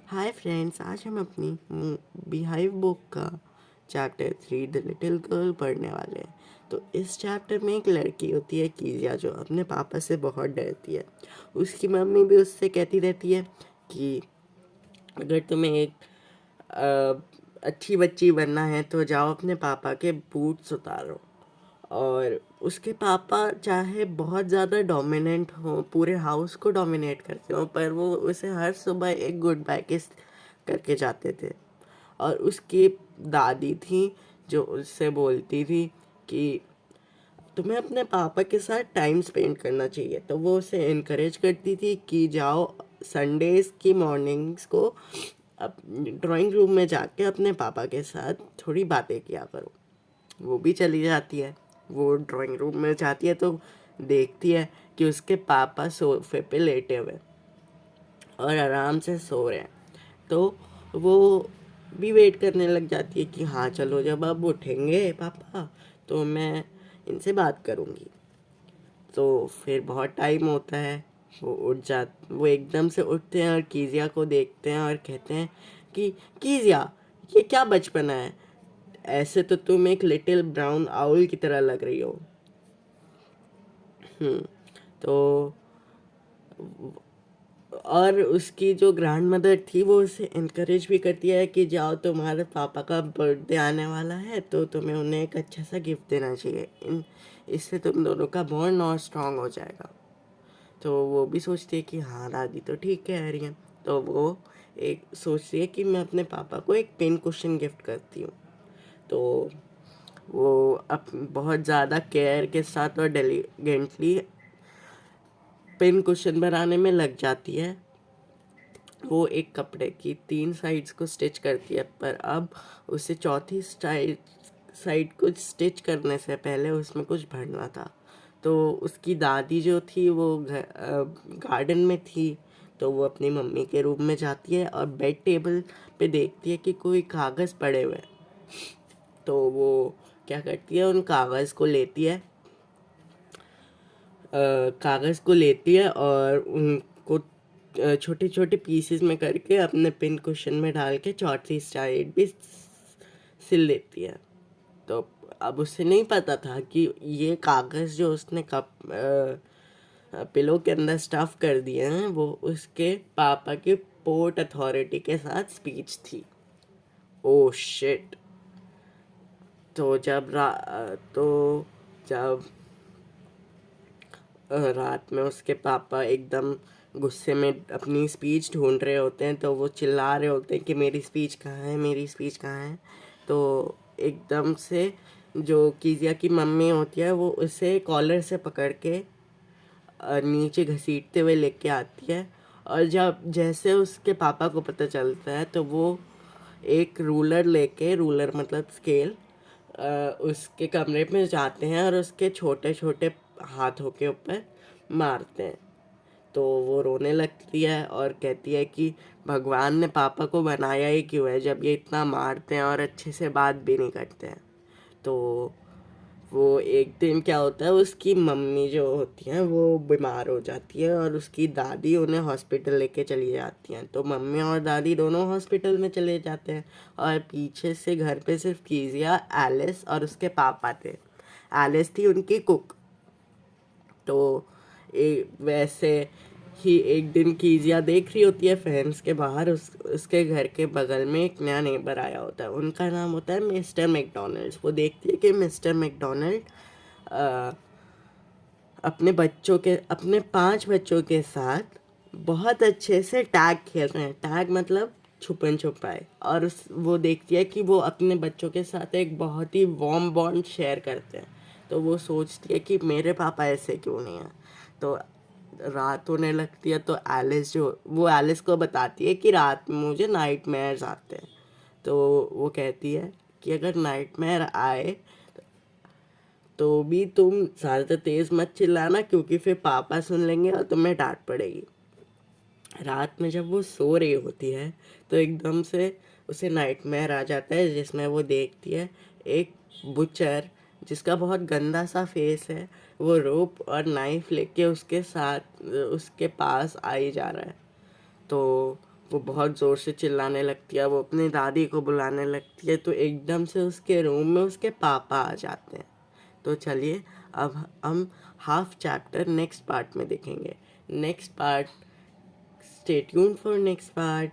Hi friends, आज हम अपनी बिहाइव बुक का चैप्टर 3 द लिटिल गर्ल पढ़ने वाले हैं। तो इस चैप्टर में एक लड़की होती है कीजिया, जो अपने पापा से बहुत डरती है। उसकी मम्मी भी उससे कहती रहती है कि अगर तुम्हें एक अच्छी बच्ची बनना है तो जाओ अपने पापा के बूट्स उतारो। और उसके पापा चाहे बहुत ज़्यादा डोमिनेंट हो, पूरे हाउस को डोमिनेट करते हो, पर वो उसे हर सुबह एक गुड बाय किस करके जाते थे। और उसकी दादी थी जो उससे बोलती थी कि तुम्हें अपने पापा के साथ टाइम स्पेंड करना चाहिए। तो वो उसे इनकरेज करती थी कि जाओ संडेज़ की मॉर्निंग्स को अब ड्राइंग रूम में जाके अपने पापा के साथ थोड़ी बातें किया करो। वो भी चली जाती है। वो ड्राइंग रूम में जाती है तो देखती है कि उसके पापा सोफे पे लेटे हुए और आराम से सो रहे हैं। तो वो भी वेट करने लग जाती है कि हाँ चलो, जब अब उठेंगे पापा तो मैं इनसे बात करूँगी। तो फिर बहुत टाइम होता है, वो एकदम से उठते हैं और कीजिया को देखते हैं और कहते हैं कि कीजिया, ये क्या बचपना है, ऐसे तो तुम एक लिटिल ब्राउन आउल की तरह लग रही हो। तो और उसकी जो ग्रैंड मदर थी वो उसे इनकरेज भी करती है कि जाओ, तुम्हारे पापा का बर्थडे आने वाला है तो तुम्हें उन्हें एक अच्छा सा गिफ्ट देना चाहिए। इससे तुम दोनों का बॉन्ड और स्ट्रांग हो जाएगा। तो वो भी सोचती है कि हाँ, दादी तो ठीक कह रही हैं। तो वो एक सोचती है कि मैं अपने पापा को एक पेन कुशन गिफ्ट करती हूँ। तो वो अब बहुत ज़्यादा केयर के साथ और डेलीगेंटली पेन कुशन बनाने में लग जाती है। वो एक कपड़े की 3 साइड्स को स्टिच करती है, पर अब उसे चौथी साइड को स्टिच करने से पहले उसमें कुछ भरना था। तो उसकी दादी जो थी वो गार्डन में थी। तो वो अपनी मम्मी के रूम में जाती है और बेड टेबल पे देखती है कि कोई कागज़ पड़े हुए हैं। तो वो क्या करती है, उन कागज़ को लेती है, कागज़ को लेती है और उनको छोटे छोटे पीसेस में करके अपने पिन कुशन में डाल के चौथी साइड भी सिल देती है। तो अब उसे नहीं पता था कि ये कागज़ जो उसने कप पिलो के अंदर स्टफ कर दिए हैं वो उसके पापा की पोर्ट अथॉरिटी के साथ स्पीच थी। Oh shit. तो जब रात में उसके पापा एकदम गुस्से में अपनी स्पीच ढूंढ रहे होते हैं, तो वो चिल्ला रहे होते हैं कि मेरी स्पीच कहाँ है, मेरी स्पीच कहाँ है। तो एकदम से जो कीजिया की मम्मी होती है वो उसे कॉलर से पकड़ के नीचे घसीटते हुए लेके आती है। और जब जैसे उसके पापा को पता चलता है तो वो एक रूलर मतलब स्केल उसके कमरे में जाते हैं और उसके छोटे छोटे हाथों के ऊपर मारते हैं। तो वो रोने लगती है और कहती है कि भगवान ने पापा को बनाया ही क्यों है, जब ये इतना मारते हैं और अच्छे से बात भी नहीं करते हैं। तो वो एक दिन क्या होता है, उसकी मम्मी जो होती हैं वो बीमार हो जाती है और उसकी दादी उन्हें हॉस्पिटल लेके चली जाती हैं। तो मम्मी और दादी दोनों हॉस्पिटल में चले जाते हैं और पीछे से घर पे सिर्फ कीजिया, एलिस और उसके पापा थे। एलिस थी उनकी कुक। तो वैसे ही एक दिन कीजिया देख रही होती है फैंस के बाहर, उसके घर के बगल में एक नया नेबर आया होता है। उनका नाम होता है मिस्टर मैकडोनल्ड्स। वो देखती है कि मिस्टर मैकडोनल्ड अपने 5 बच्चों के साथ बहुत अच्छे से टैग खेल रहे हैं। टैग मतलब छुपन छुपाए। और वो देखती है कि वो अपने बच्चों के साथ एक बहुत ही वार्म बॉन्ड शेयर करते हैं। तो वो सोचती है कि मेरे पापा ऐसे क्यों नहीं हैं। तो रात होने लगती है तो वो एलिस को बताती है कि रात में मुझे नाइटमेयर्स आते हैं। तो वो कहती है कि अगर नाइटमेयर आए तो भी तुम ज़्यादा तेज़ मत चिल्लाना, क्योंकि फिर पापा सुन लेंगे और तुम्हें डांट पड़ेगी। रात में जब वो सो रही होती है तो एकदम से उसे नाइटमेयर आ जाता है, जिसमें वो देखती है एक बुचर जिसका बहुत गंदा सा फेस है, वो रोप और नाइफ लेके उसके पास आई जा रहा है। तो वो बहुत ज़ोर से चिल्लाने लगती है, वो अपनी दादी को बुलाने लगती है, तो एकदम से उसके रूम में उसके पापा आ जाते हैं। तो चलिए अब हम हाफ चैप्टर नेक्स्ट पार्ट में देखेंगे। Next part, stay tuned for next part.